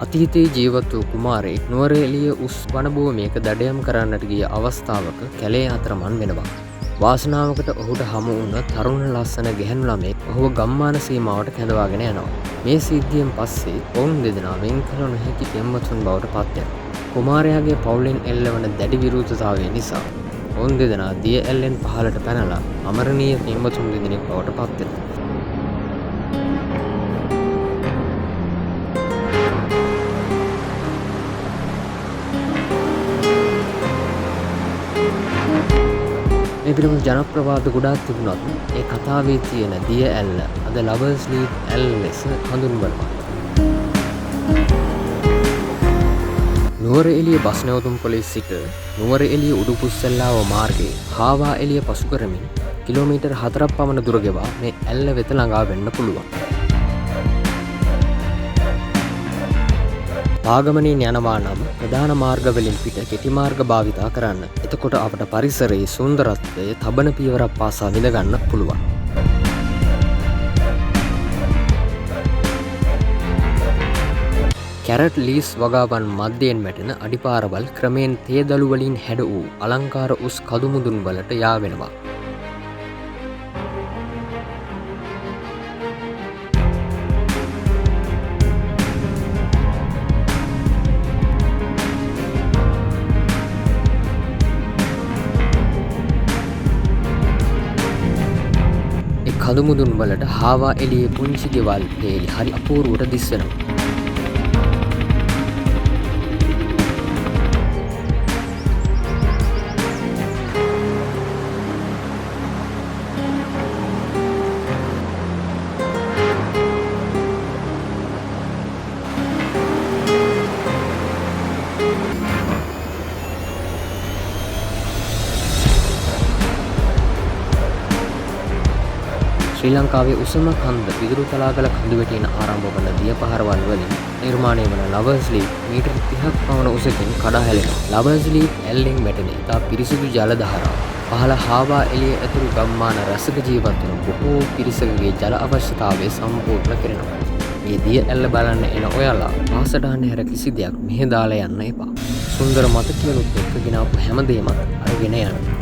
අතීතයේ ජීවත් වූ කුමාරයෙක් නුවරඑළිය උස් වනභූමියක දඩයම් කරන්නට ගිය අවස්ථාවක කැලේ අතරමං වෙනවා. වාසනාවකට ඔහුට හමු වුණ තරුණ ලස්සන ගැහැණු ළමයෙක් ඔහුව ගම්මාන සීමාවට කැඳවාගෙන යනවා. මේ සිද්ධියෙන් පස්සේ ඔවුන් දෙදෙනා වෙන් කළ නොහැකි පෙම්වතුන් බවට පත් වෙනවා. කුමාරයාගේ පවුලෙන් එල්ලවන දැඩි විරෝධතාවය නිසා ඔවුන් දෙදෙනා දිය ඇල්ලෙන් පහළට පැනලා අමරණීය පෙම්වතුන් දෙදෙනෙක් බවට පත් වෙනවා. මේ පිළිබඳ ජනප්‍රවාද ගොඩාක් තිබුණත් ඒ කතාවේ තියෙන දිය ඇල්ල අද ලවර්ස් ලීග් ඇල්ල ලෙස හඳුන්වනවා. නුවරඑළිය බස් නැවතුම්පොලේ සිට නුවරඑළිය උඩුපුස්සෙල්ලාව මාර්ගයේ හාවා එළිය පසු කරමින් කිලෝමීටර් 4ක් පමණ දුර ගෙවා මේ ඇල්ල වෙත ළඟා වෙන්න පුළුවන්. පාගමනින් යනවා නම් ප්‍රධාන මාර්ගවලින් පිට කෙටි මාර්ග භාවිතා කරන්න. එතකොට අපට පරිසරයේ සුන්දරත්වය තබන පියවරක් පාසා විඳ ගන්න පුළුවන්. කැරට් ලීස් වගාවන් මධ්‍යයෙන් වැටෙන අඩිපාරවල් ක්‍රමයෙන් තේදළු වලින් හැඩ වූ අලංකාර උස් කදුමුදුන් වලට යා වෙනවා. කදුමුදුන් වලට හාවා එළියේ පුංචි ගෙවල් පේලි හරි අපූර්වට දිස්වෙනවා. ශ්‍රී ලංකාවේ උසම කන්ද පිදුරුතලාගල කඳුවැටින ආරම්භ වන දිය පහරවල් වලින් නිර්මාණය වන ලවර්ස් ලීග් මීටර් 30ක් පමණ උසකින් කඩා හැලෙනවා. ලවර්ස් ලීග් ඇල්ලෙන් වැටෙන ඉතා පිරිසිදු ජල දහරාව පහළ හාවා එළිය ඇතුළු ගම්මාන රැසක ජීවත් වන බොහෝ පිරිසකගේ ජල අවශ්‍යතාවය සම්පූර්ණ කරනවා. මේ දිය ඇල්ල බලන්න එන ඔයාලා පාසටහන හැර කිසි දෙයක් මෙහෙ දාලා යන්න එපා. සුන්දර මතකයලුත් එක්ක ගෙනාපු හැමදේමත් අරගෙන යන්න.